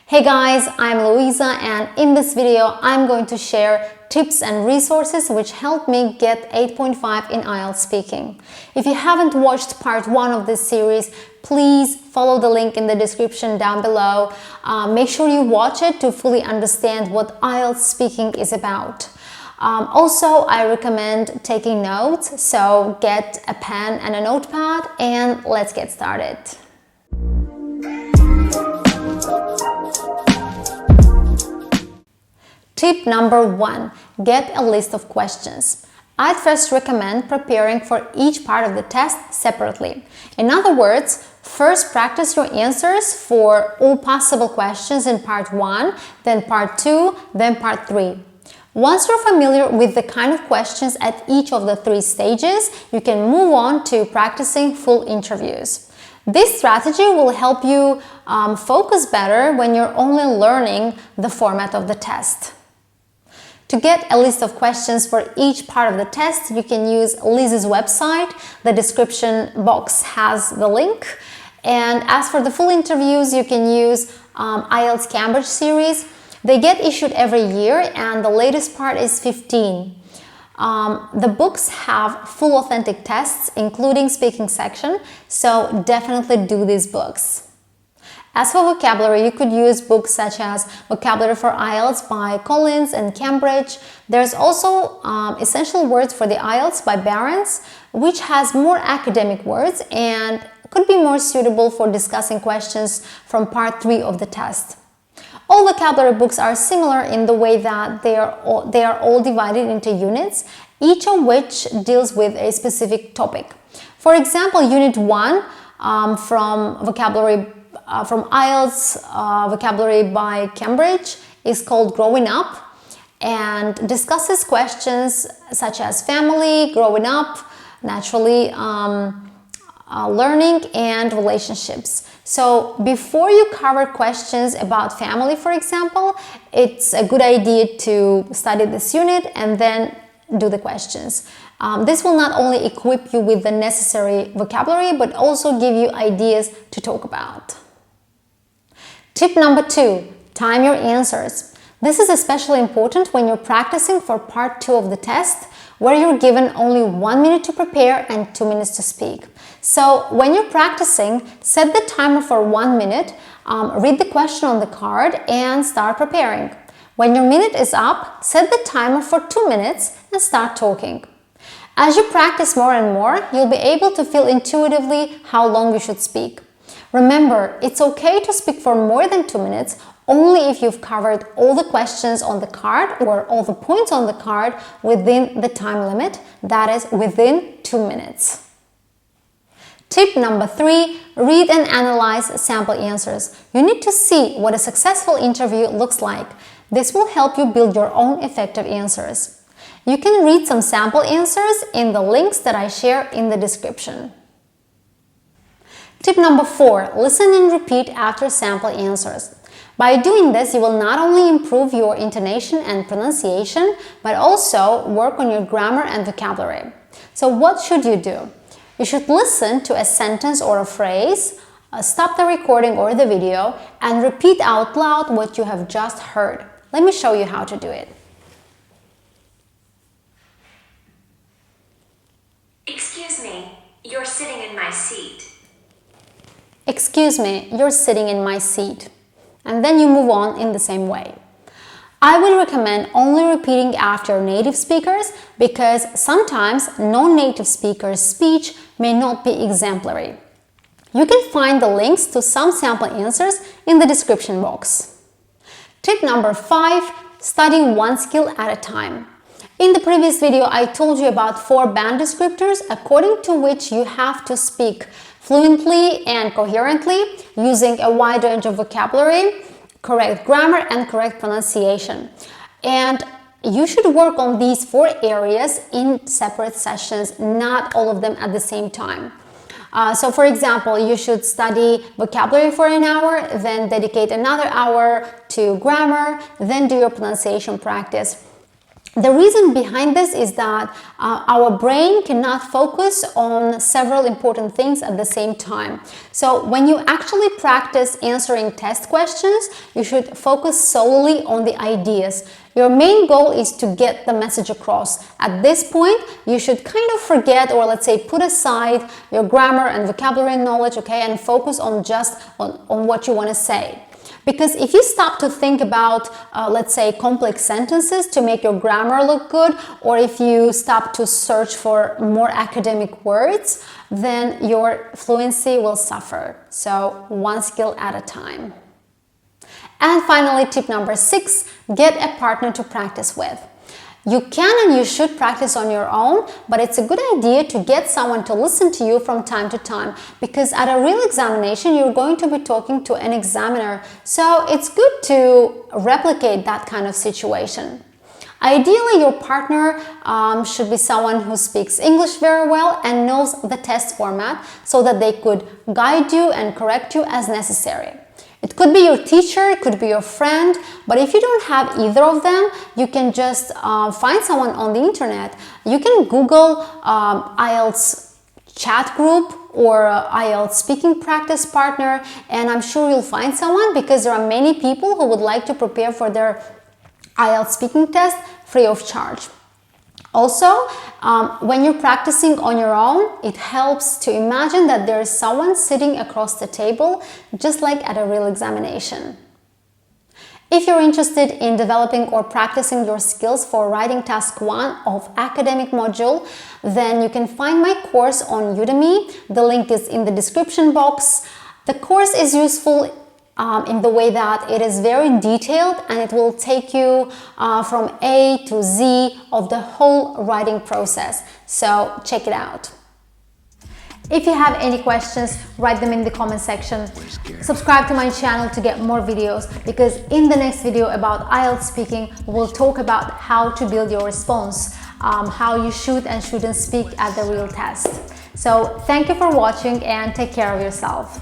Hey guys, I'm Louisa, and in this video I'm going to share tips and resources which helped me get 8.5 in IELTS speaking. If you haven't watched part 1 of this series, please follow the link in the description down below. Make sure you watch it to fully understand what IELTS speaking is about. Also, I recommend taking notes, so get a pen and a notepad and let's get started. Tip number 1. Get a list of questions. I'd first recommend preparing for each part of the test separately. In other words, first practice your answers for all possible questions in part 1, then part 2, then part 3. Once you're familiar with the kind of questions at each of the 3 stages, you can move on to practicing full interviews. This strategy will help you focus better when you're only learning the format of the test. To get a list of questions for each part of the test, you can use Liz's website. The description box has the link. And as for the full interviews, you can use IELTS Cambridge series. They get issued every year and the latest part is 15. The books have full authentic tests, including speaking section, so definitely do these books. As for vocabulary, you could use books such as Vocabulary for IELTS by Collins and Cambridge. There's also Essential Words for the IELTS by Barron's, which has more academic words and could be more suitable for discussing questions from part 3 of the test. All vocabulary books are similar in the way that they are all divided into units, each of which deals with a specific topic. For example, Unit 1 from IELTS Vocabulary by Cambridge is called Growing Up and discusses questions such as family, growing up, naturally, learning and relationships. So before you cover questions about family, for example, it's a good idea to study this unit and then do the questions. This will not only equip you with the necessary vocabulary, but also give you ideas to talk about. Tip number 2, time your answers. This is especially important when you're practicing for part 2 of the test, where you're given only 1 minute to prepare and 2 minutes to speak. So when you're practicing, set the timer for 1 minute, read the question on the card and start preparing. When your minute is up, set the timer for 2 minutes and start talking. As you practice more and more, you'll be able to feel intuitively how long you should speak. Remember, it's okay to speak for more than 2 minutes only if you've covered all the questions on the card or all the points on the card within the time limit, that is, within 2 minutes. Tip number 3, read and analyze sample answers. You need to see what a successful interview looks like. This will help you build your own effective answers. You can read some sample answers in the links that I share in the description. Tip number 4, listen and repeat after sample answers. By doing this, you will not only improve your intonation and pronunciation, but also work on your grammar and vocabulary. So what should you do? You should listen to a sentence or a phrase, stop the recording or the video, and repeat out loud what you have just heard. Let me show you how to do it. Excuse me, you're sitting in my seat. Excuse me, you're sitting in my seat. And then you move on in the same way. I would recommend only repeating after native speakers because sometimes non-native speakers' speech may not be exemplary. You can find the links to some sample answers in the description box. Tip number 5, study one skill at a time. In the previous video, I told you about 4 band descriptors according to which you have to speak fluently and coherently using a wide range of vocabulary, correct grammar and correct pronunciation. And you should work on these 4 areas in separate sessions, not all of them at the same time. So for example, you should study vocabulary for an hour, then dedicate another hour to grammar, then do your pronunciation practice. The reason behind this is that our brain cannot focus on several important things at the same time. So when you actually practice answering test questions, you should focus solely on the ideas. Your main goal is to get the message across. At this point, you should kind of forget, or let's say put aside your grammar and vocabulary knowledge, okay, and focus on just on what you want to say. Because if you stop to think about, let's say, complex sentences to make your grammar look good, or if you stop to search for more academic words, then your fluency will suffer. So one skill at a time. And finally, tip number 6, get a partner to practice with. You can and you should practice on your own, but it's a good idea to get someone to listen to you from time to time, because at a real examination, you're going to be talking to an examiner. So it's good to replicate that kind of situation. Ideally, your partner should be someone who speaks English very well and knows the test format so that they could guide you and correct you as necessary. It could be your teacher, it could be your friend, but if you don't have either of them, you can just find someone on the internet. You can Google IELTS chat group or IELTS speaking practice partner, and I'm sure you'll find someone, because there are many people who would like to prepare for their IELTS speaking test free of charge. Also, when you're practicing on your own, it helps to imagine that there is someone sitting across the table, just like at a real examination. If you're interested in developing or practicing your skills for writing task 1 of academic module, then you can find my course on Udemy. The link is in the description box. The course is useful in the way that it is very detailed, and it will take you from A to Z of the whole writing process. So check it out. If you have any questions, write them in the comment section. Subscribe to my channel to get more videos, because in the next video about IELTS speaking, we'll talk about how to build your response, how you should and shouldn't speak at the real test. So thank you for watching and take care of yourself.